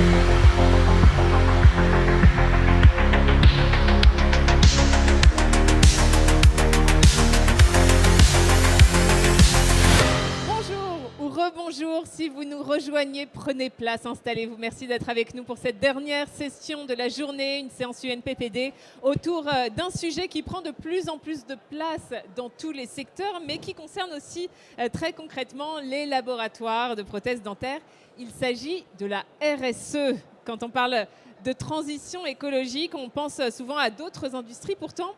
Bonjour ou rebonjour, si vous nous rejoignez, prenez place, installez-vous. Merci d'être avec nous pour cette dernière session de la journée, une séance UNPPD autour d'un sujet qui prend de plus en plus de place dans tous les secteurs, mais qui concerne aussi très concrètement les laboratoires de prothèses dentaires. Il s'agit de la RSE. Quand on parle de transition écologique, on pense souvent à d'autres industries. Pourtant,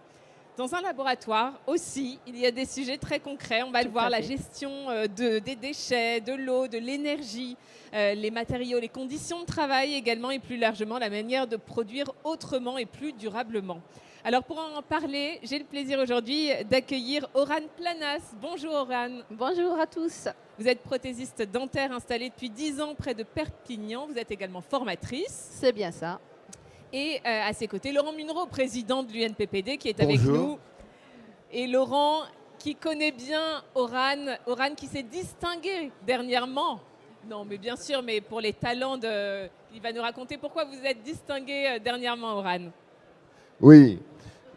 dans un laboratoire aussi, il y a des sujets très concrets. On va le voir, la gestion des déchets, de l'eau, de l'énergie, les matériaux, les conditions de travail également et plus largement la manière de produire autrement et plus durablement. Alors pour en parler, j'ai le plaisir aujourd'hui d'accueillir Aurane Planas. Bonjour Aurane. Bonjour à tous. Vous êtes prothésiste dentaire installée depuis 10 ans près de Perpignan. Vous êtes également formatrice. C'est bien ça. Et à ses côtés, Laurent Munro, président de l'UNPPD, qui est avec nous. Et Laurent, qui connaît bien Aurane qui s'est distingué dernièrement. Non, mais bien sûr, mais pour les talents de... Il va nous raconter pourquoi vous êtes distingué dernièrement, Aurane. Oui,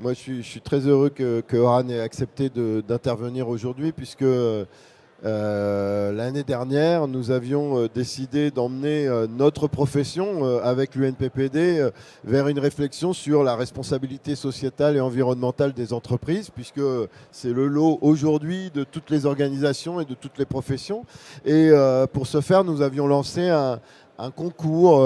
moi je suis très heureux que Aurane ait accepté d'intervenir aujourd'hui, puisque l'année dernière, nous avions décidé d'emmener notre profession avec l'UNPPD vers une réflexion sur la responsabilité sociétale et environnementale des entreprises, puisque c'est le lot aujourd'hui de toutes les organisations et de toutes les professions. Et pour ce faire, nous avions lancé un concours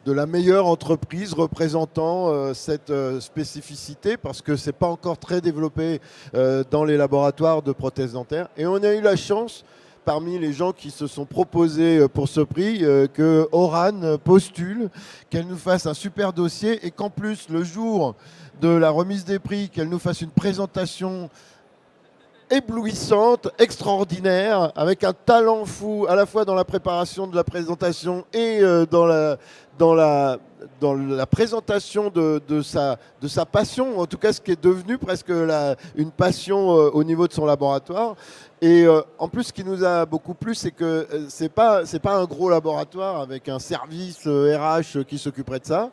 de la meilleure entreprise représentant cette spécificité, parce que ce n'est pas encore très développé dans les laboratoires de prothèses dentaires. Et on a eu la chance, parmi les gens qui se sont proposés pour ce prix, que Aurane postule, qu'elle nous fasse un super dossier et qu'en plus, le jour de la remise des prix, qu'elle nous fasse une présentation éblouissante, extraordinaire, avec un talent fou à la fois dans la préparation de la présentation et dans la présentation de sa passion, en tout cas ce qui est devenu presque une passion au niveau de son laboratoire. Et en plus, ce qui nous a beaucoup plu, c'est que c'est pas un gros laboratoire avec un service RH qui s'occuperait de ça.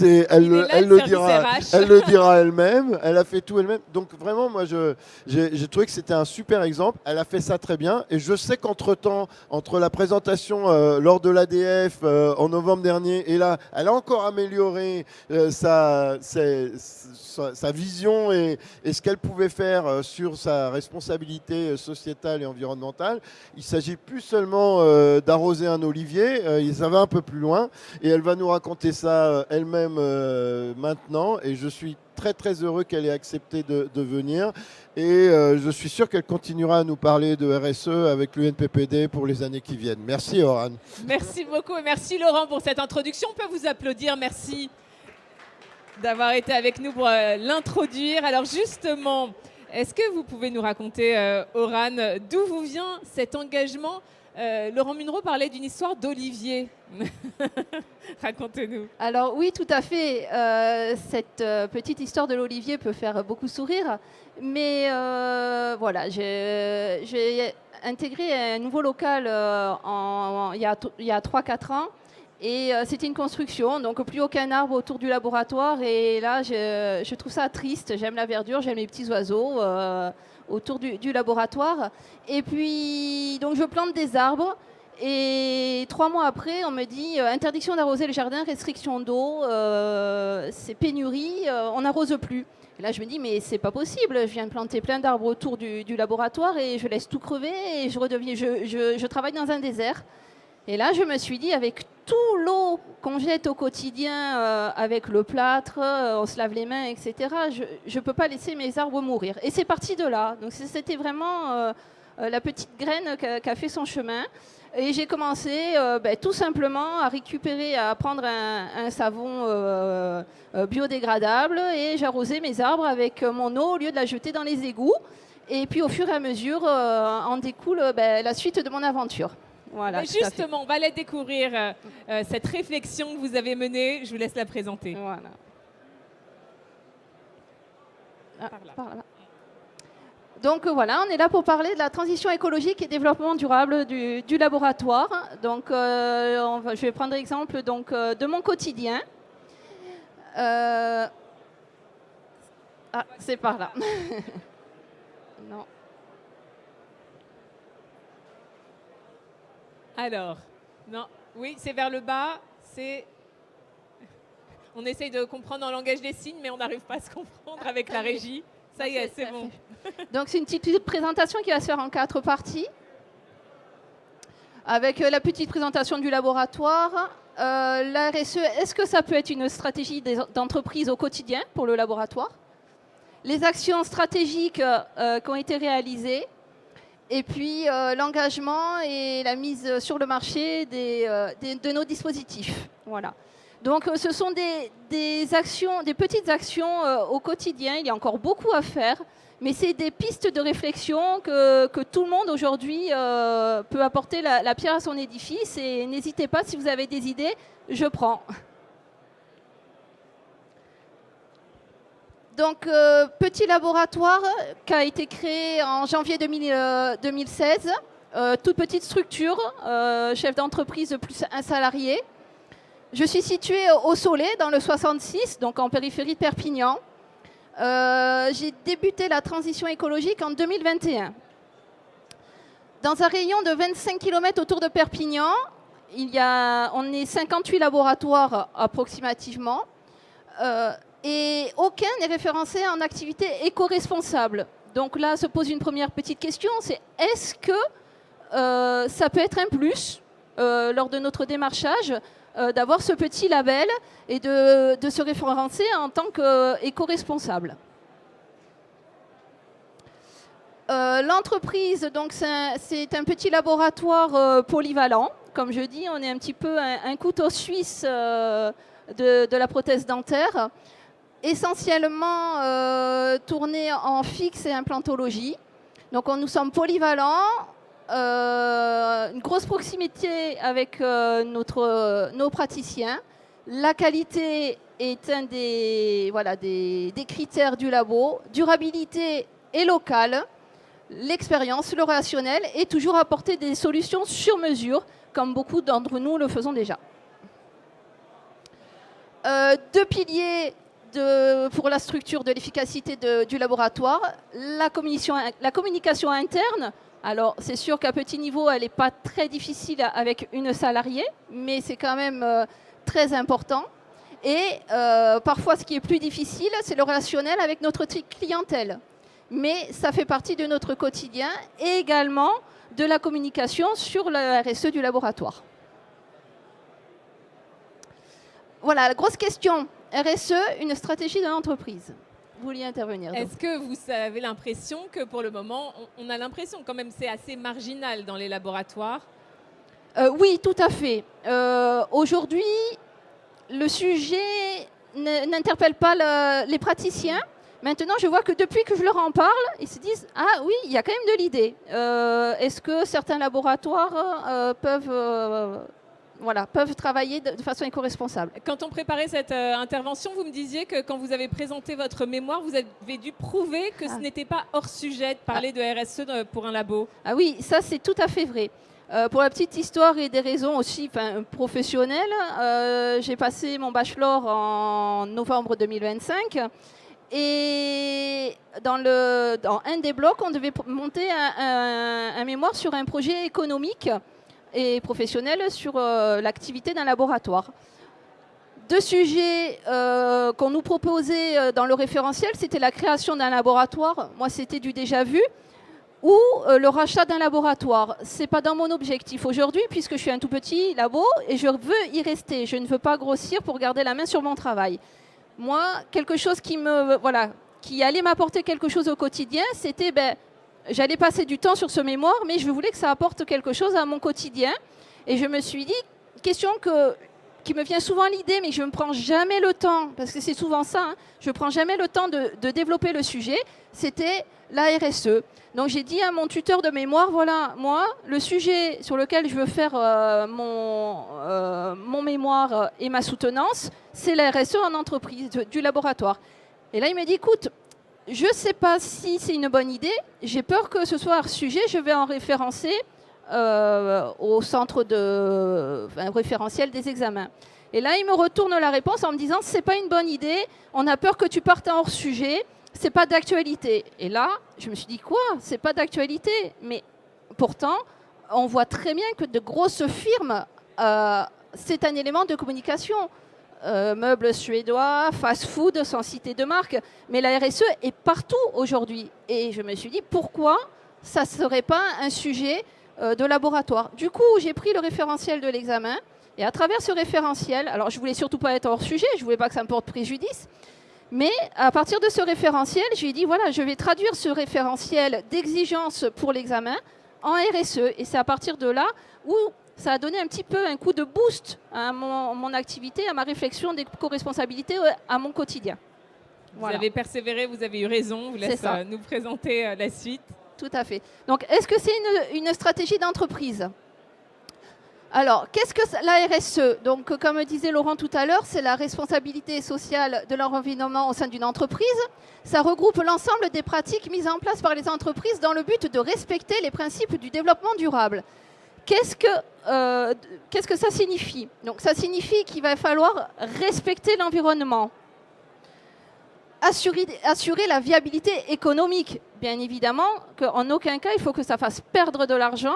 Elle le dira elle-même. Elle a fait tout elle-même. Donc vraiment, moi, j'ai trouvé que c'était un super exemple. Elle a fait ça très bien. Et je sais qu'entre-temps, entre la présentation lors de l'ADF en novembre dernier et là, elle a encore amélioré sa vision et ce qu'elle pouvait faire sur sa responsabilité sociétale et environnementale. Il ne s'agit plus seulement d'arroser un olivier, ça va un peu plus loin et elle va nous raconter ça elle-même maintenant, et je suis très très heureux qu'elle ait accepté de venir, et je suis sûr qu'elle continuera à nous parler de RSE avec l'UNPPD pour les années qui viennent. Merci Aurane. Merci beaucoup et merci Laurent pour cette introduction. On peut vous applaudir, merci d'avoir été avec nous pour l'introduire. Alors justement, est-ce que vous pouvez nous raconter, Aurane, d'où vous vient cet engagement ? Laurent Munro parlait d'une histoire d'olivier. Racontez-nous. Alors oui, tout à fait. Cette petite histoire de l'olivier peut faire beaucoup sourire. Mais voilà, j'ai intégré un nouveau local il y a 3-4 ans. Et c'était une construction, donc plus aucun arbre autour du laboratoire. Et là, je trouve ça triste. J'aime la verdure, j'aime les petits oiseaux autour du laboratoire. Et puis, donc je plante des arbres. Et 3 mois après, on me dit interdiction d'arroser le jardin, restriction d'eau, c'est pénurie, on n'arrose plus. Et là, je me dis, mais c'est pas possible. Je viens de planter plein d'arbres autour du laboratoire et je laisse tout crever et je travaille dans un désert. Et là, je me suis dit, avec tout l'eau qu'on jette au quotidien, avec le plâtre, on se lave les mains, etc., je ne peux pas laisser mes arbres mourir. Et c'est parti de là. Donc c'était vraiment la petite graine qui a fait son chemin. Et j'ai commencé tout simplement à prendre un savon biodégradable, et j'arrosais mes arbres avec mon eau au lieu de la jeter dans les égouts. Et puis au fur et à mesure, en découle la suite de mon aventure. Voilà, justement, on va la découvrir, cette réflexion que vous avez menée. Je vous laisse la présenter. Voilà. Par là. Donc voilà, on est là pour parler de la transition écologique et développement durable du laboratoire. Donc je vais prendre l'exemple de mon quotidien. Ah, c'est par là. Non. Alors, non, oui, c'est vers le bas. On essaye de comprendre en langage des signes, mais on n'arrive pas à se comprendre avec la régie. Ça y est, c'est bon. Donc c'est une petite présentation qui va se faire en 4 parties. Avec la petite présentation du laboratoire, la RSE, est-ce que ça peut être une stratégie d'entreprise au quotidien pour le laboratoire? Les actions stratégiques qui ont été réalisées, et puis l'engagement et la mise sur le marché de nos dispositifs. Voilà. Donc ce sont des petites actions au quotidien. Il y a encore beaucoup à faire, mais c'est des pistes de réflexion que tout le monde aujourd'hui peut apporter la pierre à son édifice. Et n'hésitez pas, si vous avez des idées, je prends. Donc, petit laboratoire qui a été créé en janvier 2016. Toute petite structure, chef d'entreprise de plus un salarié. Je suis située au Soleil, dans le 66, donc en périphérie de Perpignan. J'ai débuté la transition écologique en 2021. Dans un rayon de 25 km autour de Perpignan, on est 58 laboratoires approximativement. Et aucun n'est référencé en activité éco-responsable. Donc là se pose une première petite question, c'est est-ce que ça peut être un plus lors de notre démarchage d'avoir ce petit label et de se référencer en tant qu'éco-responsable. L'entreprise, donc c'est un petit laboratoire polyvalent. Comme je dis, on est un petit peu un couteau suisse de la prothèse dentaire, essentiellement tourné en fixe et implantologie. Donc nous sommes polyvalents, une grosse proximité avec nos praticiens. La qualité est un des critères du labo. Durabilité et locale. L'expérience, le relationnel et toujours apporter des solutions sur mesure, comme beaucoup d'entre nous le faisons déjà. 2 piliers pour la structure de l'efficacité du laboratoire. La communication interne. Alors, c'est sûr qu'à petit niveau, elle n'est pas très difficile avec une salariée, mais c'est quand même très important. Et parfois, ce qui est plus difficile, c'est le relationnel avec notre clientèle. Mais ça fait partie de notre quotidien et également de la communication sur la RSE du laboratoire. Voilà, la grosse question. RSE, une stratégie de l'entreprise. Vous vouliez intervenir. Est-ce que vous avez l'impression que pour le moment, on a l'impression quand même c'est assez marginal dans les laboratoires? Oui, tout à fait. Aujourd'hui, le sujet n'interpelle pas les praticiens. Maintenant, je vois que depuis que je leur en parle, ils se disent « Ah oui, il y a quand même de l'idée. Est-ce que certains laboratoires peuvent travailler de façon éco-responsable ?» Quand on préparait cette intervention, vous me disiez que quand vous avez présenté votre mémoire, vous avez dû prouver que ce n'était pas hors sujet de parler de RSE pour un labo. Ah oui, ça c'est tout à fait vrai. Pour la petite histoire et des raisons aussi professionnelles, j'ai passé mon bachelor en novembre 2025. Et dans un des blocs, on devait monter un mémoire sur un projet économique et professionnel sur l'activité d'un laboratoire. 2 sujets qu'on nous proposait dans le référentiel, c'était la création d'un laboratoire, moi c'était du déjà vu, ou le rachat d'un laboratoire. Ce n'est pas dans mon objectif aujourd'hui, puisque je suis un tout petit labo et je veux y rester. Je ne veux pas grossir pour garder la main sur mon travail. Moi, quelque chose qui allait m'apporter quelque chose au quotidien, c'était, j'allais passer du temps sur ce mémoire, mais je voulais que ça apporte quelque chose à mon quotidien. Et je me suis dit, question qui me vient souvent à l'idée, mais je ne prends jamais le temps, parce que c'est souvent ça, je ne prends jamais le temps de développer le sujet, c'était la RSE. Donc j'ai dit à mon tuteur de mémoire, voilà, moi, le sujet sur lequel je veux faire mon mémoire et ma soutenance, c'est la RSE en entreprise, du laboratoire. Et là, il m'a dit, écoute, je ne sais pas si c'est une bonne idée. J'ai peur que ce soit hors sujet. Je vais en référencer au centre référentiel des examens. Et là, il me retourne la réponse en me disant c'est pas une bonne idée. On a peur que tu partes en hors sujet. C'est pas d'actualité. Et là, je me suis dit quoi? C'est pas d'actualité. Mais pourtant, on voit très bien que de grosses firmes, c'est un élément de communication. Meubles suédois, fast-food, sans citer de marque. Mais la RSE est partout aujourd'hui. Et je me suis dit, pourquoi ça ne serait pas un sujet de laboratoire? Du coup, j'ai pris le référentiel de l'examen. Et à travers ce référentiel, alors je ne voulais surtout pas être hors sujet, je ne voulais pas que ça me porte préjudice. Mais à partir de ce référentiel, j'ai dit, voilà, je vais traduire ce référentiel d'exigence pour l'examen en RSE. Et c'est à partir de là où ça a donné un petit peu un coup de boost à mon activité, à ma réflexion d'éco-responsabilité, à mon quotidien. Vous avez persévéré, vous avez eu raison. Je vous laisse nous présenter la suite. Tout à fait. Donc, est-ce que c'est une stratégie d'entreprise? Alors, qu'est-ce que la RSE? Donc, comme disait Laurent tout à l'heure, c'est la responsabilité sociale de l'environnement au sein d'une entreprise. Ça regroupe l'ensemble des pratiques mises en place par les entreprises dans le but de respecter les principes du développement durable. Qu'est-ce que ça signifie? Donc, ça signifie qu'il va falloir respecter l'environnement, assurer la viabilité économique. Bien évidemment qu'en aucun cas, il faut que ça fasse perdre de l'argent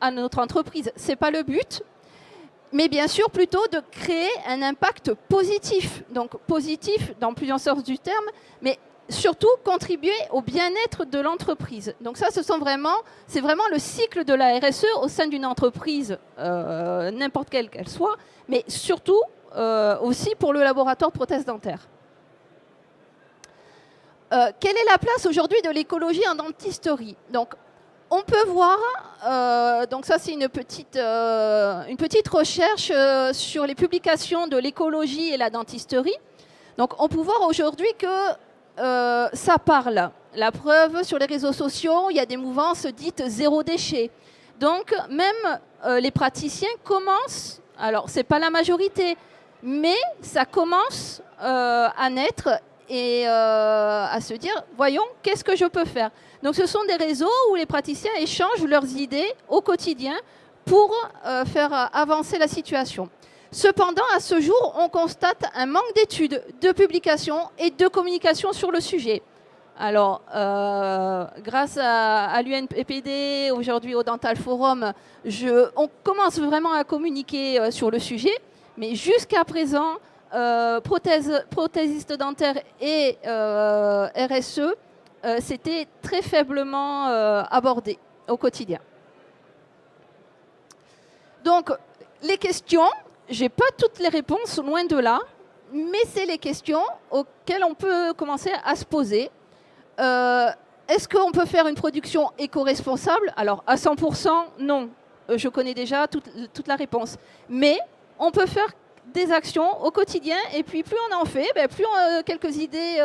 à notre entreprise. Ce n'est pas le but, mais bien sûr plutôt de créer un impact positif. Donc positif dans plusieurs sens du terme, mais surtout contribuer au bien-être de l'entreprise. Donc ça, c'est vraiment le cycle de la RSE au sein d'une entreprise, n'importe quelle qu'elle soit, mais surtout aussi pour le laboratoire prothèse dentaire. Quelle est la place aujourd'hui de l'écologie en dentisterie? Donc, on peut voir, donc ça c'est une petite recherche sur les publications de l'écologie et la dentisterie. Donc, on peut voir aujourd'hui que ça parle. La preuve, sur les réseaux sociaux, il y a des mouvances dites zéro déchet. Donc, même les praticiens commencent, alors ce n'est pas la majorité, mais ça commence à naître et à se dire, voyons, qu'est-ce que je peux faire? Donc ce sont des réseaux où les praticiens échangent leurs idées au quotidien pour faire avancer la situation. Cependant, à ce jour, on constate un manque d'études, de publications et de communication sur le sujet. Alors, grâce à l'UNPPD, aujourd'hui au Dental Forum, on commence vraiment à communiquer sur le sujet, mais jusqu'à présent, prothésistes dentaires et RSE, c'était très faiblement abordé au quotidien. Donc, les questions, je n'ai pas toutes les réponses, loin de là, mais c'est les questions auxquelles on peut commencer à se poser. Est-ce qu'on peut faire une production éco-responsable? Alors, à 100%, non. Je connais déjà toute la réponse. Mais on peut faire des actions au quotidien, et puis plus on en fait, plus quelques idées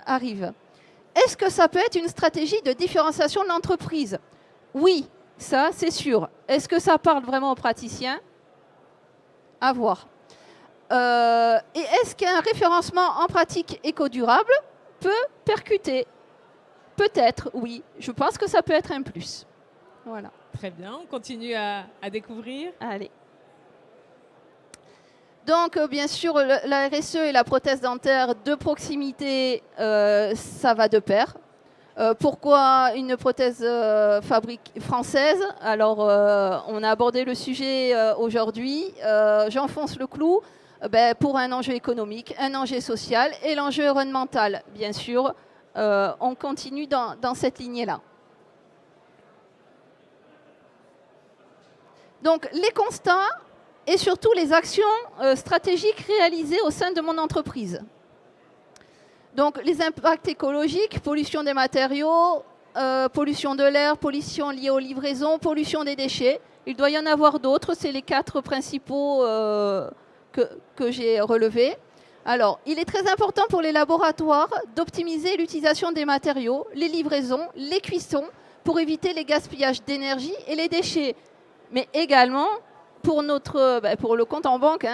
arrivent. Est-ce que ça peut être une stratégie de différenciation de l'entreprise? Oui, ça c'est sûr. Est-ce que ça parle vraiment aux praticiens? À voir. Et est-ce qu'un référencement en pratique éco-durable peut percuter? Peut-être, oui. Je pense que ça peut être un plus. Voilà. Très bien, on continue à découvrir. Allez. Donc, bien sûr, la RSE et la prothèse dentaire de proximité, ça va de pair. Pourquoi une prothèse française? Alors, on a abordé le sujet aujourd'hui. J'enfonce le clou pour un enjeu économique, un enjeu social et l'enjeu environnemental. Bien sûr, on continue dans cette lignée-là. Donc, les constats et surtout les actions stratégiques réalisées au sein de mon entreprise. Donc les impacts écologiques, pollution des matériaux, pollution de l'air, pollution liée aux livraisons, pollution des déchets. Il doit y en avoir d'autres, c'est les 4 principaux que j'ai relevés. Alors, il est très important pour les laboratoires d'optimiser l'utilisation des matériaux, les livraisons, les cuissons, pour éviter les gaspillages d'énergie et les déchets. Mais également, pour le compte en banque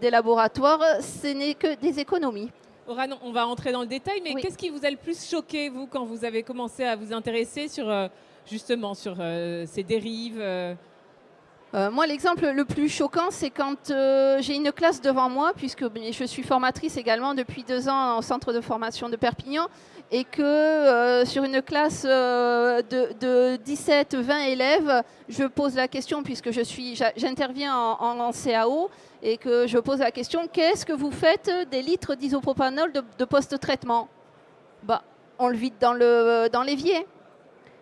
des laboratoires, ce n'est que des économies. Aurane, on va entrer dans le détail, mais Oui. qu'est-ce qui vous a le plus choqué, vous, quand vous avez commencé à vous intéresser sur, justement, sur ces dérives Moi, l'exemple le plus choquant, c'est quand j'ai une classe devant moi, puisque je suis formatrice également depuis 2 ans au centre de formation de Perpignan, et que sur une classe de 17-20 élèves, je pose la question, puisque j'interviens en CAO, et que je pose la question, qu'est-ce que vous faites des litres d'isopropanol de post-traitement? Bah, on le vide dans l'évier.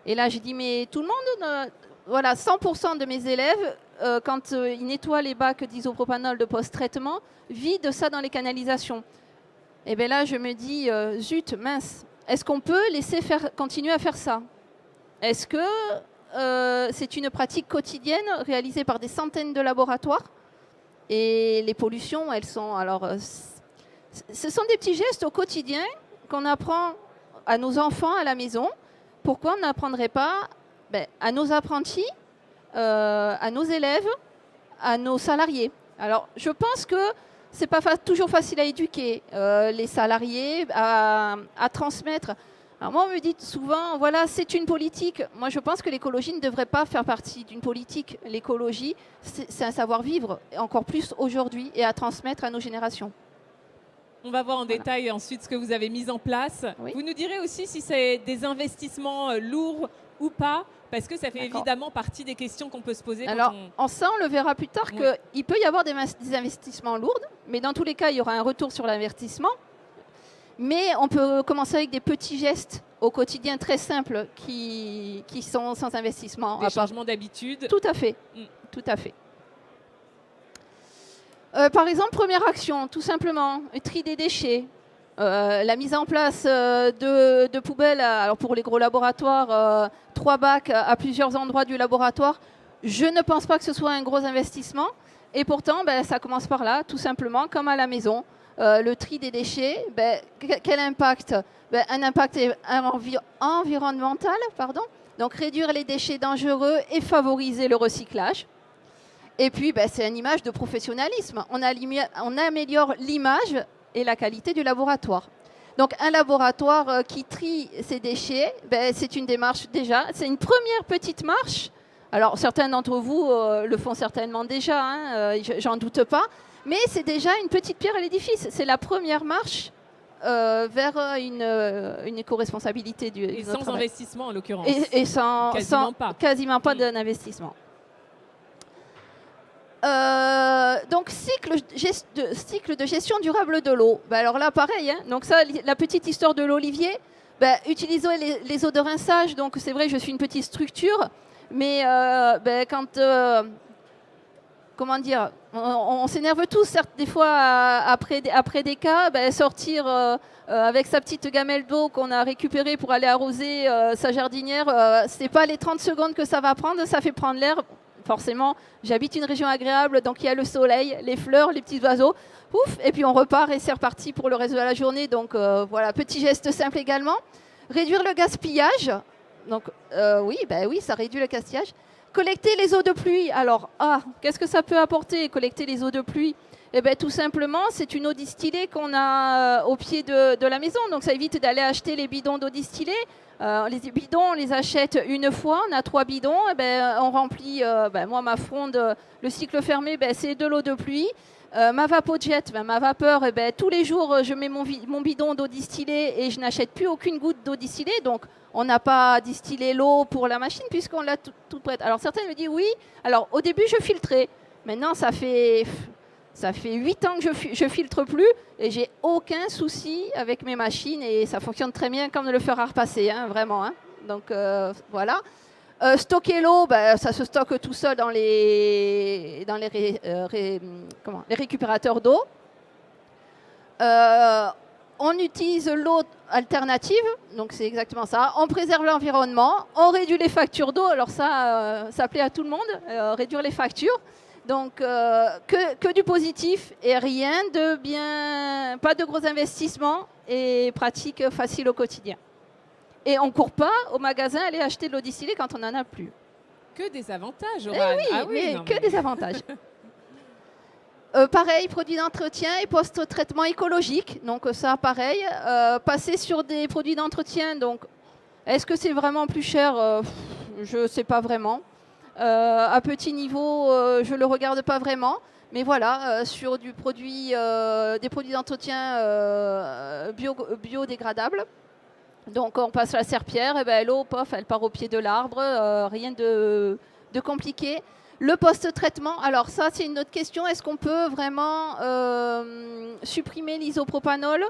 Et là, j'ai dit, mais tout le monde, voilà, 100% de mes élèves, quand ils nettoient les bacs d'isopropanol de post-traitement, vident ça dans les canalisations. Et bien là, je me dis, zut, mince, est-ce qu'on peut continuer à faire ça? Est-ce que c'est une pratique quotidienne réalisée par des centaines de laboratoires? Et les pollutions, elles sont... Alors, ce sont des petits gestes au quotidien qu'on apprend à nos enfants à la maison. Pourquoi on n'apprendrait pas à nos apprentis, à nos élèves, à nos salariés? Alors, je pense que ce n'est pas toujours facile à éduquer les salariés, à transmettre. Alors moi, on me dit souvent, voilà, c'est une politique. Moi, je pense que l'écologie ne devrait pas faire partie d'une politique. L'écologie, c'est un savoir-vivre, encore plus aujourd'hui, et à transmettre à nos générations. On va voir en détail ensuite ce que vous avez mis en place. Oui. Vous nous direz aussi si c'est des investissements lourds ou pas, parce que ça fait évidemment partie des questions qu'on peut se poser. Alors, en ça, on le verra plus tard, Oui. qu'il peut y avoir des investissements lourds, mais dans tous les cas, il y aura un retour sur l'investissement. Mais on peut commencer avec des petits gestes au quotidien très simples qui sont sans investissement. Des changements d'habitude. Tout à fait. Tout à fait. Par exemple, première action, tout simplement, le tri des déchets. La mise en place de poubelles, alors pour les gros laboratoires, 3 bacs à plusieurs endroits du laboratoire. Je ne pense pas que ce soit un gros investissement. Et pourtant, ça commence par là, tout simplement, comme à la maison. Le tri des déchets, quel impact? Un impact environnemental, pardon. Donc réduire les déchets dangereux et favoriser le recyclage. Et puis, c'est une image de professionnalisme. On améliore l'image et la qualité du laboratoire. Donc un laboratoire qui trie ses déchets, c'est une démarche déjà, c'est une première petite marche. Alors certains d'entre vous le font certainement déjà, j'en doute pas. Mais c'est déjà une petite pierre à l'édifice. C'est la première marche vers une éco-responsabilité du Et sans travail. investissement, en l'occurrence. Et sans quasiment pas d'investissement. Donc, cycle de gestion durable de l'eau. Alors là, pareil. Donc ça, la petite histoire de l'olivier. Utiliser les eaux de rinçage. Donc c'est vrai, je suis une petite structure. Mais quand... comment dire, on s'énerve tous, certes, des fois, après des cas, sortir avec sa petite gamelle d'eau qu'on a récupérée pour aller arroser sa jardinière, c'est pas les 30 secondes que ça va prendre, ça fait prendre l'air. Forcément, j'habite une région agréable, donc il y a le soleil, les fleurs, les petits oiseaux, ouf, et puis on repart et c'est reparti pour le reste de la journée. Donc voilà, petit geste simple également. Réduire le gaspillage, donc oui, ça réduit le gaspillage. Collecter les eaux de pluie. Alors, qu'est-ce que ça peut apporter, collecter les eaux de pluie? Tout simplement, c'est une eau distillée qu'on a au pied de la maison. Donc, ça évite d'aller acheter les bidons d'eau distillée. Les bidons, on les achète une fois. On a 3 bidons. On remplit, moi, ma fronde, le cycle fermé, c'est de l'eau de pluie. Ma vapojet, ma vapeur, tous les jours, je mets mon bidon d'eau distillée et je n'achète plus aucune goutte d'eau distillée. Donc, on n'a pas distillé l'eau pour la machine puisqu'on l'a toute prête. Alors, certains me disent oui. Alors, au début, je filtrais. Maintenant, ça fait 8 ans que je filtre plus et j'ai aucun souci avec mes machines et ça fonctionne très bien comme le fer à repasser, vraiment. Donc, voilà. Stocker l'eau, ça se stocke tout seul dans les récupérateurs d'eau. On utilise l'eau alternative, donc c'est exactement ça. On préserve l'environnement, on réduit les factures d'eau. Alors ça plaît à tout le monde, réduire les factures. Donc que du positif et rien de bien, pas de gros investissements et pratique facile au quotidien. Et on ne court pas au magasin aller acheter de l'eau distillée quand on n'en a plus. Que des avantages, Aurane. Oui, mais des avantages. pareil, produits d'entretien et post-traitement écologique. Donc ça, pareil. Passer sur des produits d'entretien, donc est-ce que c'est vraiment plus cher? Je ne sais pas vraiment. À petit niveau, je ne le regarde pas vraiment. Mais voilà, sur des produits d'entretien biodégradables. Donc on passe la serpillière, et ben, l'eau, pof, elle part au pied de l'arbre, rien de compliqué. Le post-traitement, alors ça c'est une autre question, est-ce qu'on peut vraiment supprimer l'isopropanol?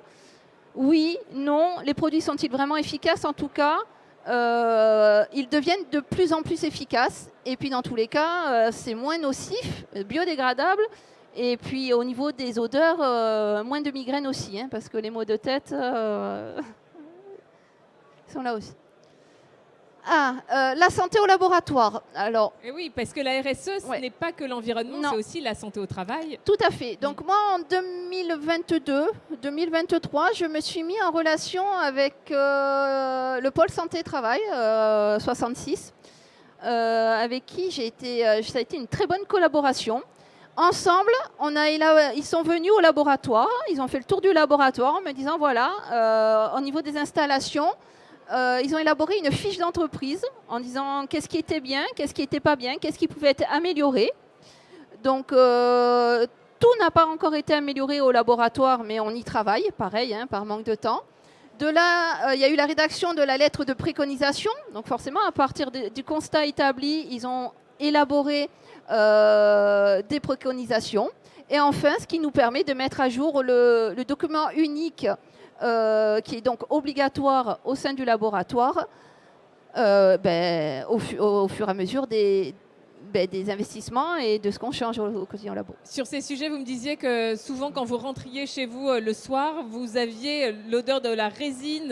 Oui, non. Les produits sont-ils vraiment efficaces? En tout cas, ils deviennent de plus en plus efficaces. Et puis dans tous les cas, c'est moins nocif, biodégradable. Et puis au niveau des odeurs, moins de migraines aussi, hein, parce que les maux de tête sont là aussi. La santé au laboratoire. Alors, Et oui, parce que la RSE, ce n'est pas que l'environnement, c'est aussi la santé au travail. Tout à fait. Donc moi, en 2023, je me suis mis en relation avec le pôle santé-travail 66, avec qui ça a été une très bonne collaboration. Ensemble, ils sont venus au laboratoire, ils ont fait le tour du laboratoire en me disant, voilà, au niveau des installations, ils ont élaboré une fiche d'entreprise en disant qu'est-ce qui était bien, qu'est-ce qui n'était pas bien, qu'est-ce qui pouvait être amélioré. Donc, tout n'a pas encore été amélioré au laboratoire, mais on y travaille, pareil, hein, par manque de temps. De là, il y a eu la rédaction de la lettre de préconisation. Donc, forcément, à partir du constat établi, ils ont élaboré des préconisations. Et enfin, ce qui nous permet de mettre à jour le document unique qui est donc obligatoire au sein du laboratoire au fur et à mesure des investissements et de ce qu'on change au quotidien au labo. Sur ces sujets, vous me disiez que souvent, quand vous rentriez chez vous le soir, vous aviez l'odeur de la résine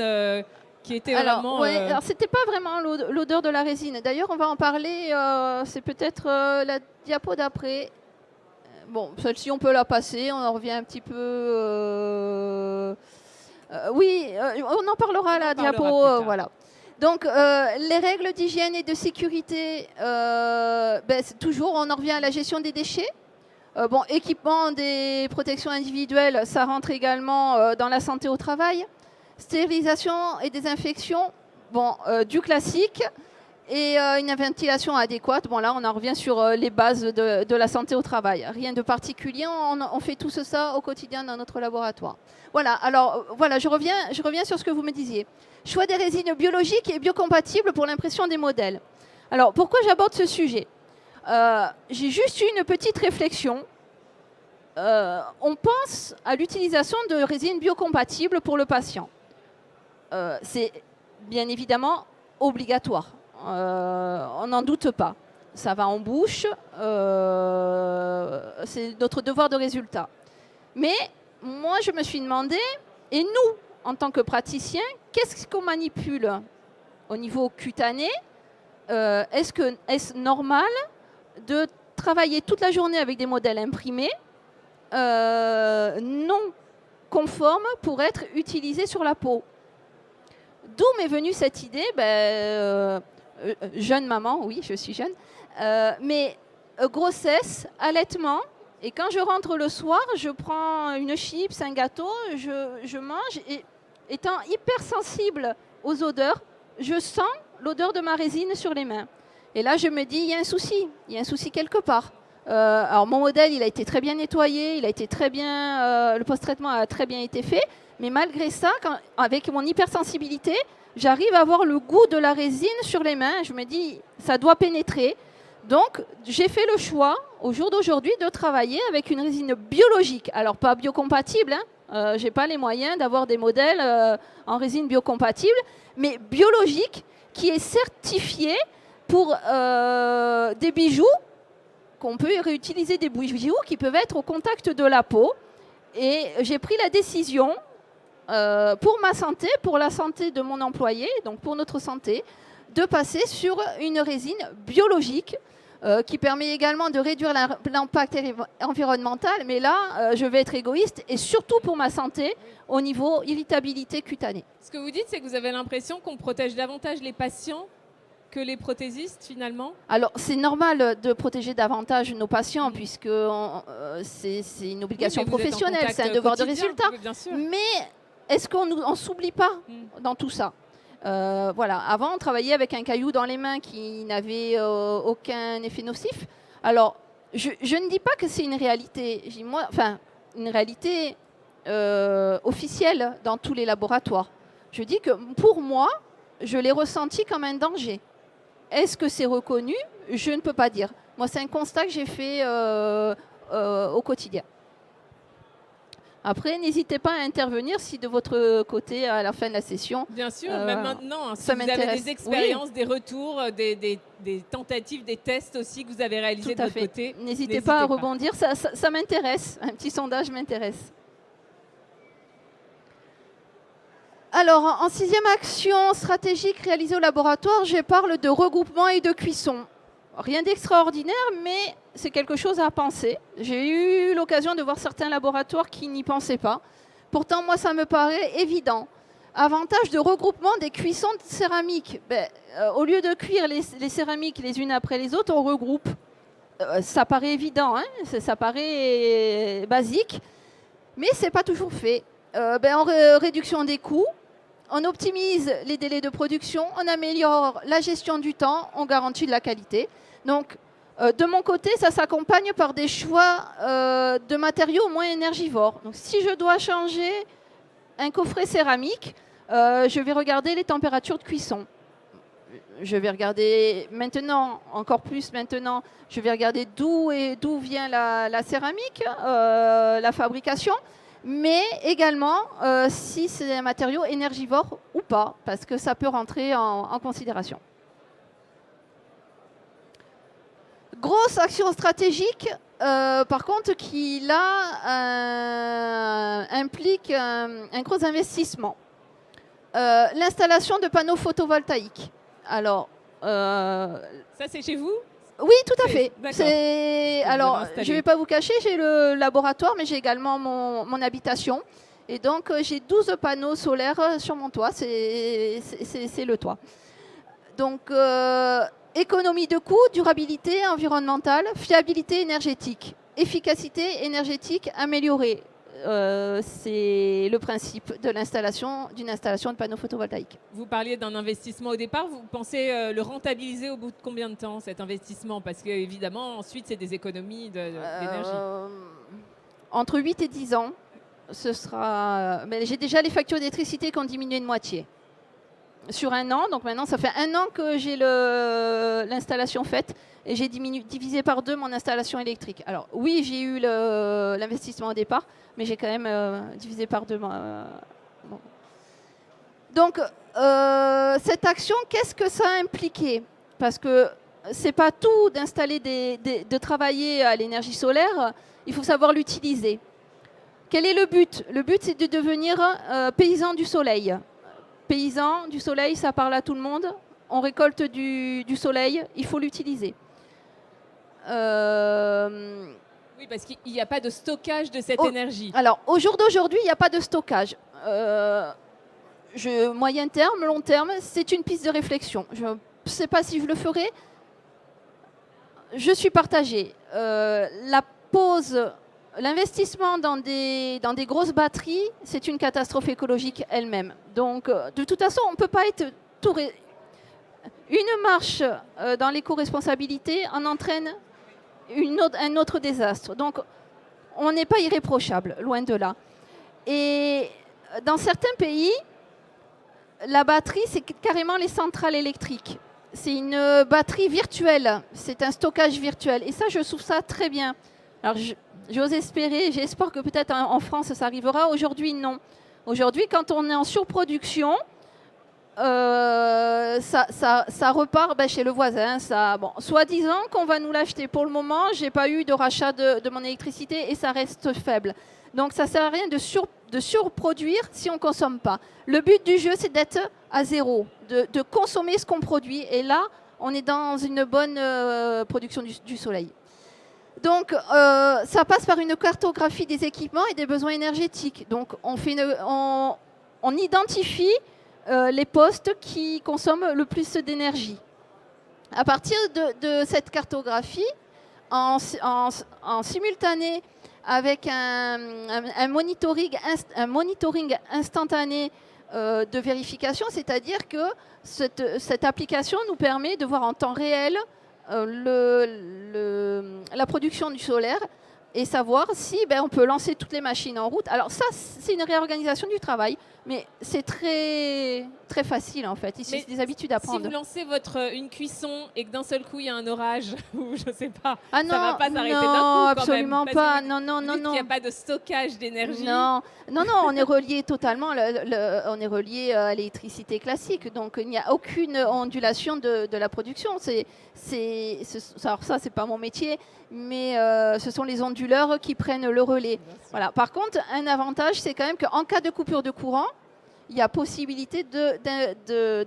qui était vraiment... Alors, c'était pas vraiment l'odeur de la résine. D'ailleurs, on va en parler, c'est peut-être la diapo d'après. Bon, celle-ci, on peut la passer, on en revient un petit peu... oui, on en parlera à la diapo, voilà. Donc, les règles d'hygiène et de sécurité, toujours, on en revient à la gestion des déchets. Équipement des protections individuelles, ça rentre également dans la santé au travail. Stérilisation et désinfection, du classique. Et une ventilation adéquate. Bon, là, on en revient sur les bases de la santé au travail. Rien de particulier, on fait tout ça au quotidien dans notre laboratoire. Voilà, alors, je reviens sur ce que vous me disiez. Choix des résines biologiques et biocompatibles pour l'impression des modèles. Alors, pourquoi j'aborde ce sujet? J'ai juste eu une petite réflexion. On pense à l'utilisation de résines biocompatibles pour le patient. C'est bien évidemment obligatoire. On n'en doute pas. Ça va en bouche, c'est notre devoir de résultat. Mais moi, je me suis demandé, et nous, en tant que praticiens, qu'est-ce qu'on manipule au niveau cutané? Est-ce normal de travailler toute la journée avec des modèles imprimés non conformes pour être utilisés sur la peau? D'où m'est venue cette idée? Jeune maman, oui, je suis jeune, mais grossesse, allaitement, et quand je rentre le soir, je prends une chips, un gâteau, je mange, et étant hypersensible aux odeurs, je sens l'odeur de ma résine sur les mains. Et là, je me dis, il y a un souci quelque part. Alors mon modèle, il a été très bien nettoyé, il a été très bien, le post-traitement a très bien été fait, mais malgré ça, avec mon hypersensibilité, j'arrive à avoir le goût de la résine sur les mains. Je me dis, ça doit pénétrer. Donc, j'ai fait le choix, au jour d'aujourd'hui, de travailler avec une résine biologique. Alors, pas biocompatible, je n'ai pas les moyens d'avoir des modèles en résine biocompatible, mais biologique, qui est certifiée pour des bijoux, qu'on peut réutiliser des bijoux qui peuvent être au contact de la peau. Et j'ai pris la décision, pour ma santé, pour la santé de mon employé, donc pour notre santé, de passer sur une résine biologique qui permet également de réduire l'impact environnemental. Mais là, je vais être égoïste et surtout pour ma santé au niveau irritabilité cutanée. Ce que vous dites, c'est que vous avez l'impression qu'on protège davantage les patients que les prothésistes finalement? Alors, c'est normal de protéger davantage nos patients puisque c'est une obligation Oui, mais vous êtes en professionnelle, contact c'est un devoir de quotidien, résultat. oui, bien sûr. Mais est-ce qu'on ne s'oublie pas dans tout ça? Voilà. Avant, on travaillait avec un caillou dans les mains qui n'avait aucun effet nocif. Alors, je ne dis pas que c'est une réalité. Une réalité officielle dans tous les laboratoires. Je dis que pour moi, je l'ai ressenti comme un danger. Est-ce que c'est reconnu? Je ne peux pas dire. Moi, c'est un constat que j'ai fait au quotidien. Après, n'hésitez pas à intervenir si de votre côté, à la fin de la session. Bien sûr, même maintenant, hein, si ça vous avez m'intéresse. des expériences, des retours, des tentatives, des tests aussi que vous avez réalisés Tout de à votre fait. côté. N'hésitez pas à rebondir, ça m'intéresse. Un petit sondage m'intéresse. Alors, en 6e action stratégique réalisée au laboratoire, je parle de regroupement et de cuisson. Rien d'extraordinaire, mais c'est quelque chose à penser. J'ai eu l'occasion de voir certains laboratoires qui n'y pensaient pas. Pourtant, moi, ça me paraît évident. Avantage de regroupement des cuissons de céramique. Au lieu de cuire les céramiques les unes après les autres, on regroupe. Ça paraît évident, hein, ça paraît basique, mais ce n'est pas toujours fait. En réduction des coûts, on optimise les délais de production, on améliore la gestion du temps, on garantit de la qualité. Donc, de mon côté, ça s'accompagne par des choix de matériaux moins énergivores. Donc, si je dois changer un coffret céramique, je vais regarder les températures de cuisson. Je vais regarder maintenant, encore plus maintenant, je vais regarder d'où vient la céramique, la fabrication, mais également si c'est un matériau énergivore ou pas, parce que ça peut rentrer en considération. Grosse action stratégique, par contre, qui là implique un gros investissement. L'installation de panneaux photovoltaïques. Alors, ça c'est chez vous? Oui, tout à fait. Alors, je ne vais pas vous cacher, j'ai le laboratoire, mais j'ai également mon habitation. Et donc, j'ai 12 panneaux solaires sur mon toit. C'est le toit. Donc, économie de coûts, durabilité environnementale, fiabilité énergétique, efficacité énergétique améliorée. C'est le principe d'une installation de panneaux photovoltaïques. Vous parliez d'un investissement au départ. Vous pensez le rentabiliser au bout de combien de temps, cet investissement? Parce qu'évidemment, ensuite, c'est des économies d'énergie. Entre 8 et 10 ans, ce sera... J'ai déjà les factures d'électricité qui ont diminué de moitié. Sur un an, donc maintenant, ça fait un an que j'ai l'installation faite et j'ai divisé par 2 mon installation électrique. Alors oui, j'ai eu l'investissement au départ, mais j'ai quand même divisé par 2. Bon. Donc, cette action, qu'est-ce que ça a impliqué? Parce que c'est pas tout d'installer de travailler à l'énergie solaire, il faut savoir l'utiliser. Quel est le but? Le but, c'est de devenir paysan du soleil. Paysan du soleil, ça parle à tout le monde. On récolte du soleil, il faut l'utiliser. Oui, parce qu'il n'y a pas de stockage de cette énergie. Alors, au jour d'aujourd'hui, il n'y a pas de stockage. Moyen terme, long terme, c'est une piste de réflexion. Je ne sais pas si je le ferai. Je suis partagée. L'investissement dans des grosses batteries, c'est une catastrophe écologique elle-même. Donc, de toute façon, on ne peut pas être une marche dans l'éco-responsabilité en entraîne un autre désastre. Donc, on n'est pas irréprochable, loin de là. Et dans certains pays, la batterie, c'est carrément les centrales électriques. C'est une batterie virtuelle, c'est un stockage virtuel. Et ça, je trouve ça très bien. Alors, j'ose espérer, j'espère que peut-être en France, ça arrivera. Aujourd'hui, non. Aujourd'hui, quand on est en surproduction, ça repart chez le voisin. Soi-disant qu'on va nous l'acheter. Pour le moment, je n'ai pas eu de rachat de mon électricité et ça reste faible. Donc, ça ne sert à rien de surproduire si on ne consomme pas. Le but du jeu, c'est d'être à zéro, de consommer ce qu'on produit. Et là, on est dans une bonne production du soleil. Donc, ça passe par une cartographie des équipements et des besoins énergétiques. Donc, on identifie les postes qui consomment le plus d'énergie. À partir de cette cartographie, en simultané avec un monitoring instantané de vérification, c'est-à-dire que cette application nous permet de voir en temps réel la production du solaire et savoir si on peut lancer toutes les machines en route. Alors ça, c'est une réorganisation du travail, mais c'est très, très facile en fait. C'est des habitudes à prendre. Si vous lancez une cuisson et que d'un seul coup il y a un orage, ou je sais pas, ah non, ça va pas s'arrêter d'un coup non, quand absolument même, pas. Non. Il n'y a pas de stockage d'énergie. Non, on est relié totalement. On est relié à l'électricité classique, donc il n'y a aucune ondulation de la production. Alors ça, c'est pas mon métier, mais ce sont les onduleurs qui prennent le relais. Voilà. Par contre, un avantage, c'est quand même qu'en cas de coupure de courant, il y a possibilité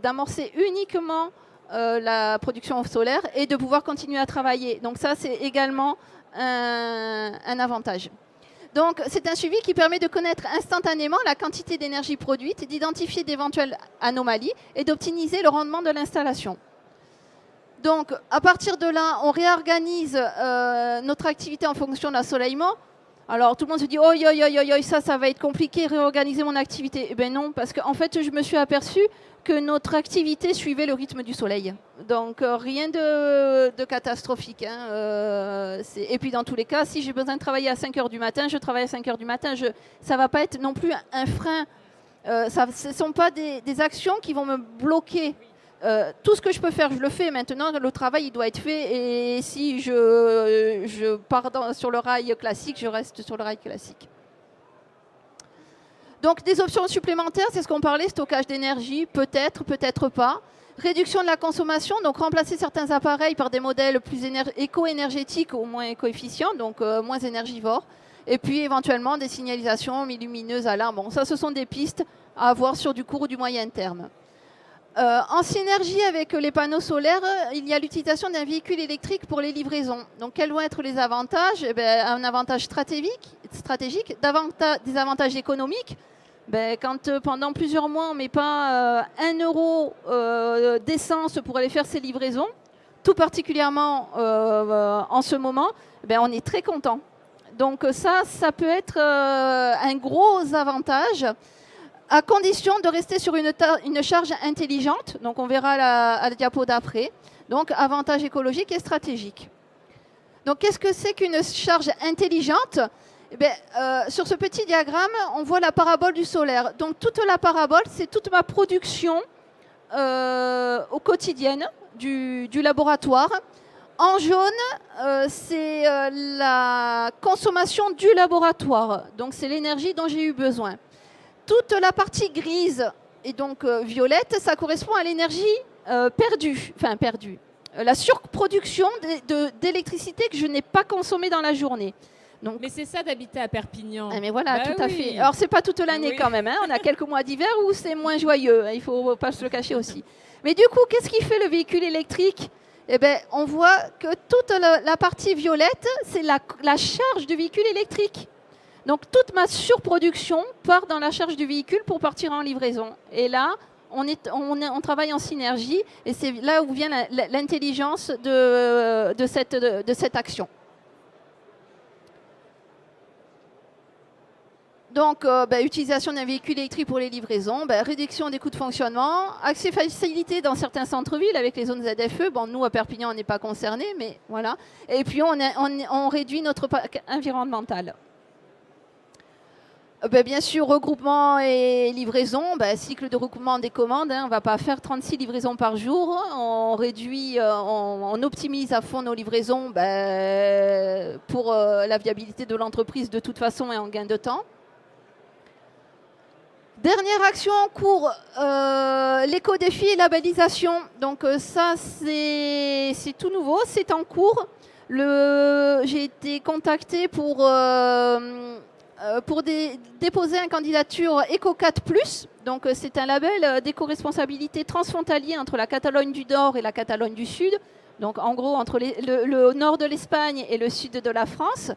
d'amorcer uniquement la production solaire et de pouvoir continuer à travailler. Donc ça, c'est également un avantage. Donc c'est un suivi qui permet de connaître instantanément la quantité d'énergie produite, d'identifier d'éventuelles anomalies et d'optimiser le rendement de l'installation. Donc à partir de là, on réorganise notre activité en fonction de l'ensoleillement. Alors tout le monde se dit « Oh, ça va être compliqué, réorganiser mon activité ». Eh bien non, parce qu'en fait, je me suis aperçue que notre activité suivait le rythme du soleil. Donc rien de catastrophique. Et puis dans tous les cas, si j'ai besoin de travailler à 5 h du matin, je travaille à 5 h du matin. Ça ne va pas être non plus un frein. Ce ne sont pas des actions qui vont me bloquer. Tout ce que je peux faire, je le fais. Maintenant, le travail, il doit être fait. Et si je pars sur le rail classique, je reste sur le rail classique. Donc, des options supplémentaires, c'est ce qu'on parlait, stockage d'énergie, peut-être, peut-être pas. Réduction de la consommation, donc remplacer certains appareils par des modèles plus éco-énergétiques ou moins éco-efficients, donc moins énergivores. Et puis, éventuellement, des signalisations lumineuses, alarmes. Bon, ça, ce sont des pistes à avoir sur du court ou du moyen terme. En synergie avec les panneaux solaires, il y a l'utilisation d'un véhicule électrique pour les livraisons. Donc, quels vont être les avantages ? Un avantage stratégique, des avantages économiques. Quand pendant plusieurs mois, on ne met pas 1 euro d'essence pour aller faire ces livraisons, tout particulièrement en ce moment, on est très content. Donc ça peut être un gros avantage, à condition de rester sur une charge intelligente. Donc on verra à la diapo d'après. Donc avantage écologique et stratégique. Donc qu'est-ce que c'est qu'une charge intelligente ? Sur ce petit diagramme, on voit la parabole du solaire. Donc toute la parabole, c'est toute ma production au quotidien du laboratoire. En jaune, c'est la consommation du laboratoire. Donc c'est l'énergie dont j'ai eu besoin. Toute la partie grise et donc violette, ça correspond à l'énergie perdue. La surproduction d'électricité que je n'ai pas consommée dans la journée. Donc, mais c'est ça d'habiter à Perpignan. Mais voilà, tout à fait. Alors, c'est pas toute l'année quand même. On a quelques mois d'hiver où c'est moins joyeux. Il ne faut pas se le cacher aussi. Mais du coup, qu'est-ce qui fait le véhicule électrique ? On voit que toute la partie violette, c'est la charge du véhicule électrique. Donc, toute ma surproduction part dans la charge du véhicule pour partir en livraison. Et là, on travaille en synergie. Et c'est là où vient l'intelligence de cette action. Donc, utilisation d'un véhicule électrique pour les livraisons, réduction des coûts de fonctionnement, accès facilité dans certains centres-villes avec les zones ZFE. Bon, nous, à Perpignan, on n'est pas concernés, mais voilà. Et puis, on réduit notre parc environnemental. Bien sûr, regroupement et livraison, cycle de recoupement des commandes. On ne va pas faire 36 livraisons par jour. On réduit, on optimise à fond nos livraisons pour la viabilité de l'entreprise de toute façon et en gain de temps. Dernière action en cours, l'éco-défi et labellisation. Donc ça, c'est tout nouveau, c'est en cours. J'ai été contactée pour déposer une candidature EcoCat+. Donc c'est un label d'éco-responsabilité transfrontalier entre la Catalogne du Nord et la Catalogne du Sud. Donc en gros, entre le nord de l'Espagne et le sud de la France.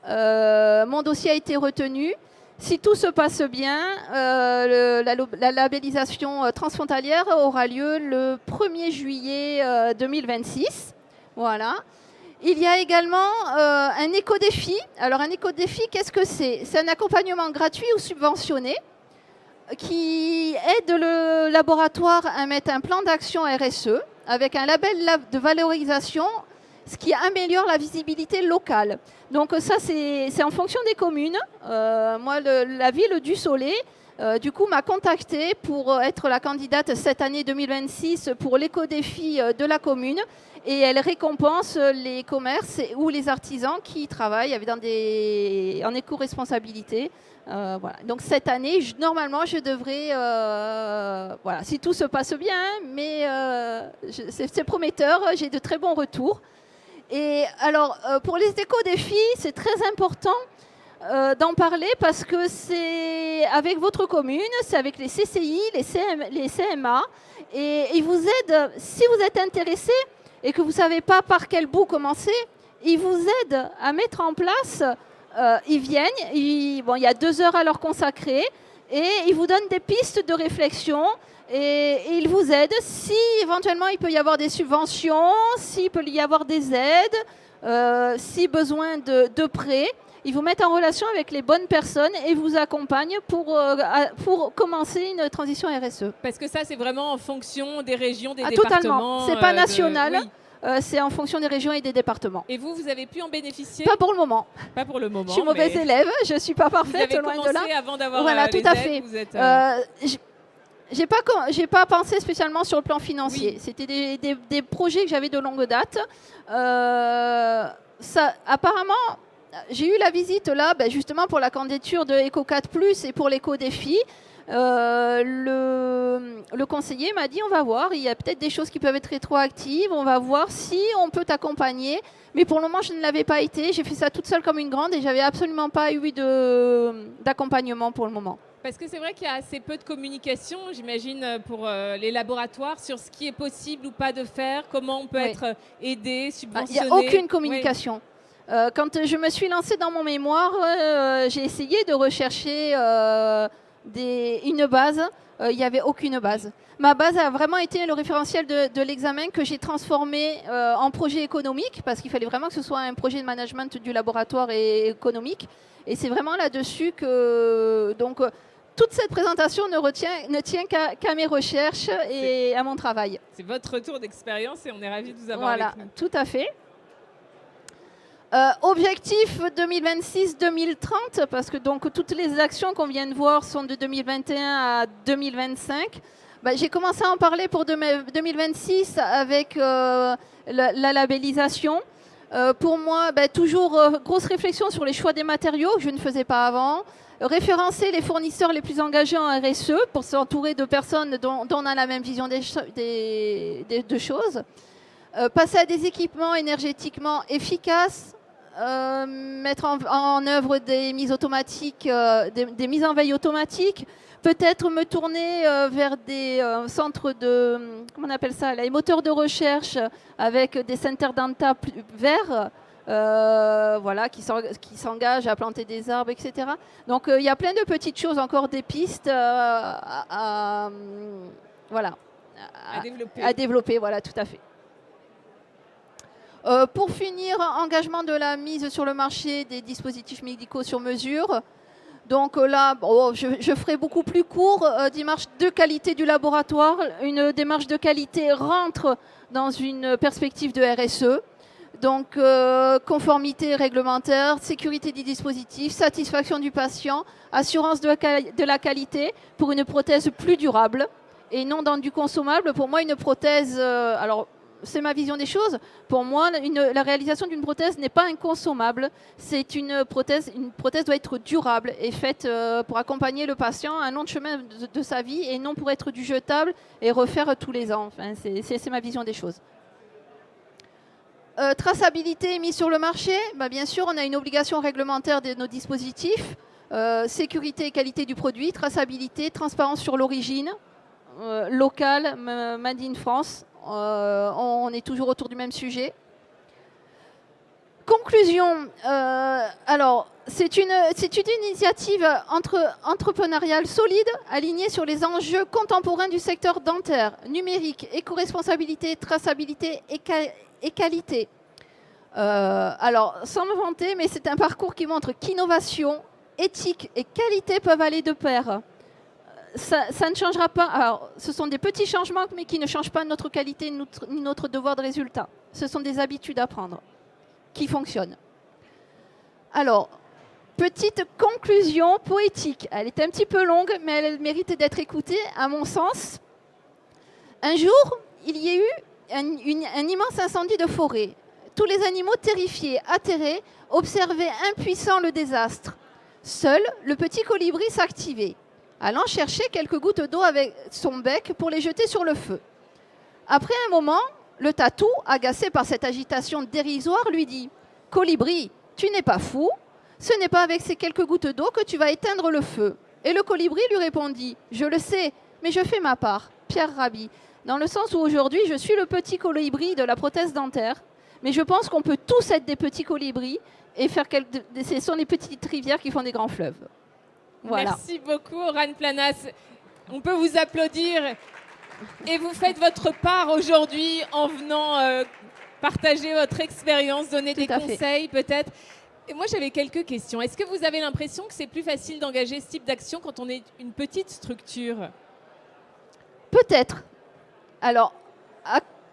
Mon dossier a été retenu. Si tout se passe bien, la labellisation transfrontalière aura lieu le 1er juillet 2026. Voilà. Il y a également un éco-défi. Alors un éco-défi, qu'est-ce que c'est? C'est un accompagnement gratuit ou subventionné qui aide le laboratoire à mettre un plan d'action RSE avec un label de valorisation, ce qui améliore la visibilité locale. Donc ça, c'est en fonction des communes. Moi, la ville du Soleil, du coup, m'a contactée pour être la candidate cette année 2026 pour l'éco-défi de la commune. Et elle récompense les commerces ou les artisans qui travaillent en éco-responsabilité. Voilà. Donc cette année, normalement, je devrais, voilà, si tout se passe bien, mais c'est prometteur, j'ai de très bons retours. Et alors, pour les éco-défis, c'est très important d'en parler parce que c'est avec votre commune, c'est avec les CCI, les CMA, et ils vous aident, si vous êtes intéressé et que vous ne savez pas par quel bout commencer, ils vous aident à mettre en place, ils viennent, il y a 2 heures à leur consacrer, et ils vous donnent des pistes de réflexion, et ils vous aident si éventuellement il peut y avoir des subventions, s'il peut y avoir des aides, si besoin de prêts. Ils vous mettent en relation avec les bonnes personnes et vous accompagnent pour commencer une transition RSE. Parce que ça, c'est vraiment en fonction des régions, des Totalement. départements. C'est pas national. Oui. C'est en fonction des régions et des départements. Et vous avez pu en bénéficier? Pas pour le moment. Pas pour le moment. Je suis mauvaise élève, je ne suis pas parfaite, loin loin de là. Avant d'avoir voilà, tout les à aides, fait. J'ai pas pensé spécialement sur le plan financier. Oui. C'était des projets que j'avais de longue date. Apparemment, j'ai eu la visite là, justement pour la candidature de Eco4+, et pour l'éco-défi. Le conseiller m'a dit on va voir, il y a peut-être des choses qui peuvent être rétroactives, on va voir si on peut t'accompagner. Mais pour le moment, je ne l'avais pas été. J'ai fait ça toute seule comme une grande et j'avais absolument pas eu d'accompagnement pour le moment. Parce que c'est vrai qu'il y a assez peu de communication, j'imagine, pour les laboratoires sur ce qui est possible ou pas de faire, comment on peut être aidé, subventionné. Il n'y a aucune communication. Oui. Quand je me suis lancée dans mon mémoire, j'ai essayé de rechercher une base. Il n'y avait aucune base. Ma base a vraiment été le référentiel de l'examen que j'ai transformé en projet économique, parce qu'il fallait vraiment que ce soit un projet de management du laboratoire et économique. Et c'est vraiment là-dessus que... Donc, toute cette présentation ne tient qu'à mes recherches et à mon travail. C'est votre retour d'expérience et on est ravis de vous avoir avec nous. Voilà, tout à fait. Objectif 2026-2030, parce que donc toutes les actions qu'on vient de voir sont de 2021 à 2025. J'ai commencé à en parler pour 2026 avec la labellisation. Pour moi, toujours grosse réflexion sur les choix des matériaux que je ne faisais pas avant. Référencer les fournisseurs les plus engagés en RSE pour s'entourer de personnes dont on a la même vision de choses. Passer à des équipements énergétiquement efficaces. Mettre en œuvre des mises automatiques, des mises en veille automatiques, peut-être me tourner vers des centres de, comment on appelle ça, les moteurs de recherche avec des centers d'ANTA verts, voilà, qui s'engagent à planter des arbres, etc. Donc il y a plein de petites choses, encore des pistes à développer, voilà, tout à fait. Pour finir, engagement de la mise sur le marché des dispositifs médicaux sur mesure. Donc là, je ferai beaucoup plus court. Démarche de qualité du laboratoire. Une démarche de qualité rentre dans une perspective de RSE. Donc, conformité réglementaire, sécurité des dispositifs, satisfaction du patient, assurance de la qualité pour une prothèse plus durable et non dans du consommable. Pour moi, une prothèse... c'est ma vision des choses. Pour moi, la réalisation d'une prothèse n'est pas inconsommable. C'est une prothèse doit être durable et faite pour accompagner le patient un long chemin de sa vie et non pour être du jetable et refaire tous les ans. Enfin, c'est ma vision des choses. Traçabilité mise sur le marché. Bien sûr, on a une obligation réglementaire de nos dispositifs. Sécurité et qualité du produit. Traçabilité, transparence sur l'origine. Locale, made in France. On est toujours autour du même sujet. conclusion, alors c'est une initiative entrepreneuriale solide, alignée sur les enjeux contemporains du secteur dentaire, numérique, éco-responsabilité, traçabilité et qualité. Alors, sans me vanter, mais c'est un parcours qui montre qu'innovation, éthique et qualité peuvent aller de pair. Ça ne changera pas. Alors, ce sont des petits changements, mais qui ne changent pas notre qualité ni notre devoir de résultat. Ce sont des habitudes à prendre qui fonctionnent. Alors, petite conclusion poétique. Elle est un petit peu longue, mais elle mérite d'être écoutée, à mon sens. Un jour, il y a eu un immense incendie de forêt. Tous les animaux terrifiés, atterrés, observaient impuissants le désastre. Seul, le petit colibri s'activait, allant chercher quelques gouttes d'eau avec son bec pour les jeter sur le feu. Après un moment, le tatou, agacé par cette agitation dérisoire, lui dit « Colibri, tu n'es pas fou, ce n'est pas avec ces quelques gouttes d'eau que tu vas éteindre le feu. » Et le colibri lui répondit « Je le sais, mais je fais ma part. » Pierre Rabhi, dans le sens où aujourd'hui, je suis le petit colibri de la prothèse dentaire, mais je pense qu'on peut tous être des petits colibris et faire ce sont les petites rivières qui font des grands fleuves. Voilà. Merci beaucoup, Aurane Planas. On peut vous applaudir. Et vous faites votre part aujourd'hui en venant partager votre expérience, donner des conseils peut-être. Et moi, j'avais quelques questions. Est-ce que vous avez l'impression que c'est plus facile d'engager ce type d'action quand on est une petite structure ? Peut-être. Alors,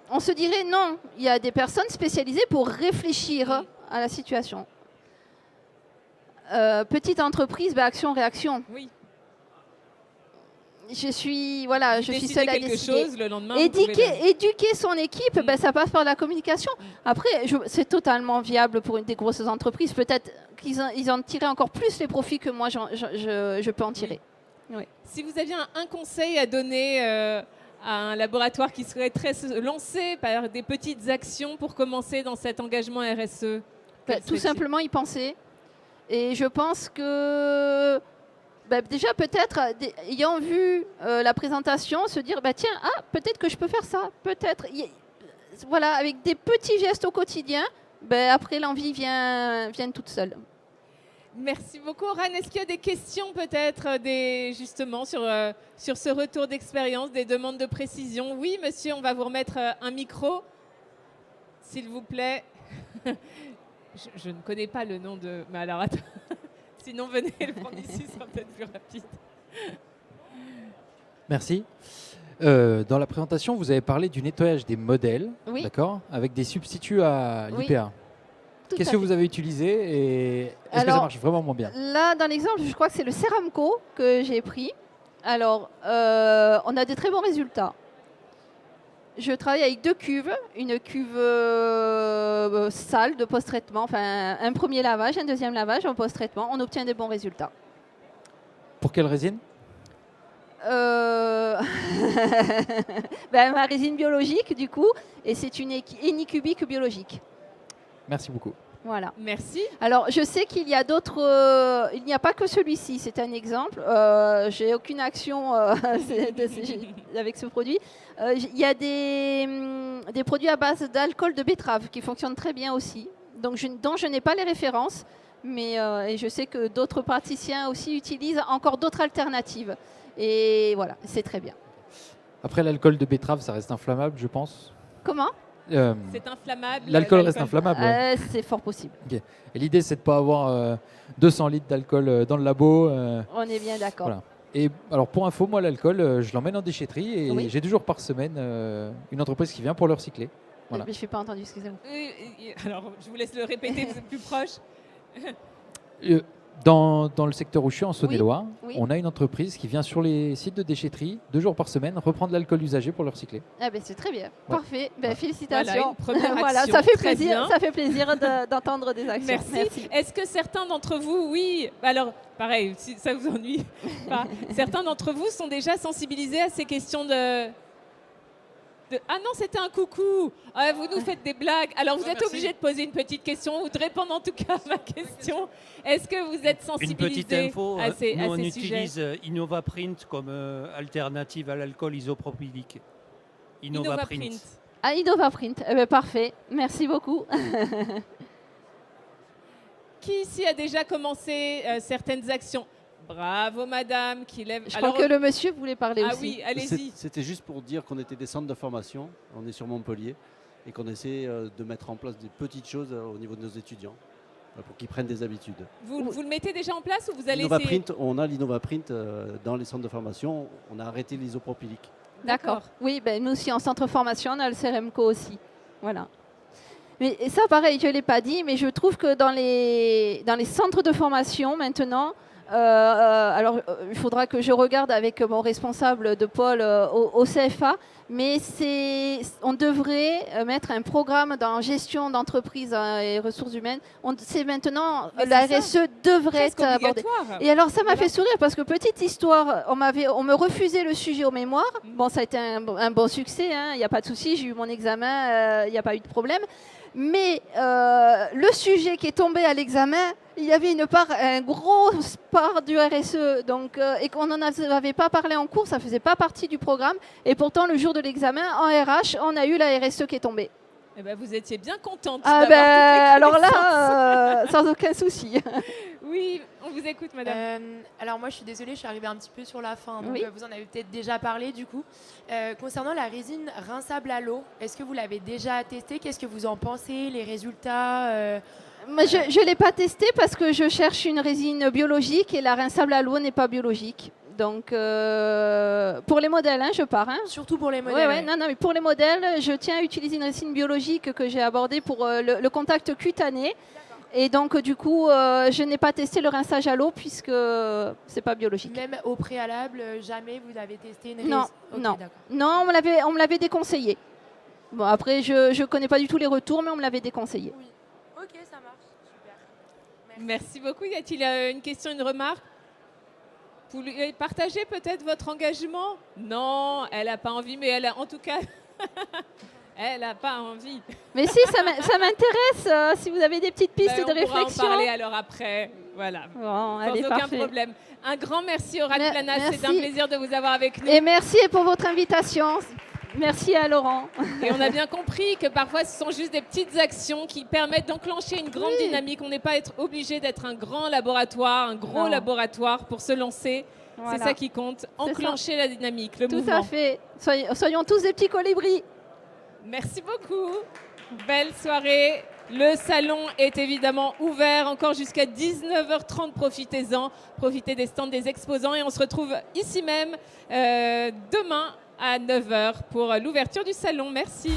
on se dirait non. Il y a des personnes spécialisées pour réfléchir à la situation. Petite entreprise, action-réaction. Oui. Je suis seule à décider. Chose, le lendemain, éduquer son équipe, ça passe par la communication. Après, c'est totalement viable pour des grosses entreprises. Peut-être qu'ils en tireraient encore plus les profits que moi, je peux en tirer. Oui. Si vous aviez un conseil à donner à un laboratoire qui serait très lancé par des petites actions pour commencer dans cet engagement RSE, tout simplement y penser. Et je pense que... déjà, peut-être, ayant vu la présentation, se dire, tiens, peut-être que je peux faire ça, peut-être. Voilà, avec des petits gestes au quotidien, après, l'envie vient toute seule. Merci beaucoup, Aurane. Est-ce qu'il y a des questions, peut-être, justement, sur ce retour d'expérience, des demandes de précision ? Oui, monsieur, on va vous remettre un micro, s'il vous plaît. Je ne connais pas le nom de... Mais alors, attends. Sinon, venez le prendre ici, ce sera peut-être plus rapide. Merci. Dans la présentation, vous avez parlé du nettoyage des modèles, oui. D'accord, avec des substituts à l'IPA. Oui. Qu'est-ce que vous avez utilisé et est-ce que ça marche vraiment moins bien ? Là, dans l'exemple, je crois que c'est le Ceramco que j'ai pris. Alors, on a des très bons résultats. Je travaille avec 2 cuves, une cuve sale de post-traitement, enfin un premier lavage, un deuxième lavage en post-traitement, on obtient des bons résultats. Pour quelle résine ? Ma résine biologique du coup, et c'est une hénicubique biologique. Merci beaucoup. Voilà. Merci. Alors, je sais qu'il y a d'autres... il n'y a pas que celui-ci, c'est un exemple. J'ai aucune action avec ce produit. Il y a des produits à base d'alcool de betterave qui fonctionnent très bien aussi, dont je n'ai pas les références, mais et je sais que d'autres praticiens aussi utilisent encore d'autres alternatives. Et voilà, c'est très bien. Après, l'alcool de betterave, ça reste inflammable, je pense. Comment ? C'est inflammable. L'alcool reste inflammable. C'est fort possible. Okay. Et l'idée, c'est de ne pas avoir 200 litres d'alcool dans le labo. On est bien d'accord. Voilà. Et alors, pour info, moi, l'alcool, je l'emmène en déchetterie et j'ai 2 jours par semaine une entreprise qui vient pour le recycler. Voilà. Mais je n'ai pas entendu, excusez-moi. Alors, je vous laisse le répéter, vous êtes plus proche. Dans le secteur où je suis, en Saône-et-Loire, on a une entreprise qui vient sur les sites de déchetterie 2 jours par semaine reprendre l'alcool usagé pour le recycler. C'est très bien, parfait. Félicitations. Voilà, ça fait plaisir d'entendre des actions. Merci. Est-ce que certains d'entre vous, alors pareil, si ça vous ennuie pas, certains d'entre vous sont déjà sensibilisés à ces questions de... Ah non, c'était un coucou. Vous nous faites des blagues. Alors, vous êtes obligé de poser une petite question ou de répondre en tout cas à ma question. Est-ce que vous êtes sensibilisé à ces sujets ? Une petite info, nous on utilise InnovaPrint comme alternative à l'alcool isopropylique. InnovaPrint. InnovaPrint. Parfait. Merci beaucoup. Qui ici a déjà commencé certaines actions? Bravo madame qui lève. Je crois que le monsieur voulait parler Ah aussi. oui, allez-y. C'était juste pour dire qu'on était des centres de formation, on est sur Montpellier, et qu'on essaie de mettre en place des petites choses au niveau de nos étudiants pour qu'ils prennent des habitudes. Vous le mettez déjà en place ou vous allez essayer? On a l'InnovaPrint dans les centres de formation, on a arrêté l'isopropylique. D'accord. Oui, ben, nous aussi en centre de formation, on a le CRMCO aussi. Voilà. Mais et ça, pareil, je ne l'ai pas dit, mais je trouve que dans les centres de formation maintenant, alors il faudra que je regarde avec mon responsable de pôle au CFA, mais on devrait mettre un programme dans gestion d'entreprise et ressources humaines. C'est maintenant, la RSE devrait être abordée. Et alors ça m'a fait sourire parce que, petite histoire, on me refusait le sujet au mémoire. Bon, ça a été un bon succès, hein, il n'y a pas de souci, j'ai eu mon examen, il n'y a pas eu de problème. Mais le sujet qui est tombé à l'examen, il y avait un gros part du RSE, donc, et qu'on n'en avait pas parlé en cours, ça ne faisait pas partie du programme. Et pourtant, le jour de l'examen, en RH, on a eu la RSE qui est tombée. Eh ben, vous étiez bien contente. Alors là, sans aucun souci. Oui, on vous écoute, madame. Alors moi, je suis désolée, je suis arrivée un petit peu sur la fin, donc Oui. vous en avez peut-être déjà parlé du coup. Concernant la résine rinçable à l'eau, est-ce que vous l'avez déjà testée? Qu'est-ce que vous en pensez? Les résultats Moi, je ne l'ai pas testé parce que je cherche une résine biologique et la rinçable à l'eau n'est pas biologique. Donc, pour les modèles, je pars. Surtout pour les modèles. Ouais. Non, mais pour les modèles, je tiens à utiliser une résine biologique que j'ai abordée pour le contact cutané. Et donc, du coup, je n'ai pas testé le rinçage à l'eau puisque c'est pas biologique. Même au préalable, jamais vous avez testé une résine? Non, Okay, non. d'accord. Non, on me l'avait déconseillé. Bon, après, je connais pas du tout les retours, mais on me l'avait déconseillé. Oui. Ok, ça marche. Super. Merci beaucoup. Y a-t-il une question, une remarque? Vous voulez partager peut-être votre engagement? Non, elle n'a pas envie, mais en tout cas, elle n'a pas envie. Mais si, ça m'intéresse. Si vous avez des petites pistes de réflexion. On pourra en parler alors après. Voilà. Bon, sans allez, aucun parfait. problème. Un grand merci au Planas. C'est un Merci. plaisir de vous avoir avec nous. Et merci pour votre invitation. Merci à Laurent. Et on a bien compris que parfois ce sont juste des petites actions qui permettent d'enclencher une grande dynamique. On n'est pas obligé d'être un grand laboratoire, un gros laboratoire pour se lancer. Voilà. C'est ça qui compte, enclencher la dynamique, le Tout mouvement. à fait. Soyons tous des petits colibris. Merci beaucoup. Belle soirée. Le salon est évidemment ouvert encore jusqu'à 19h30. Profitez-en. Profitez des stands des exposants. Et on se retrouve ici même demain à 9h pour l'ouverture du salon. Merci.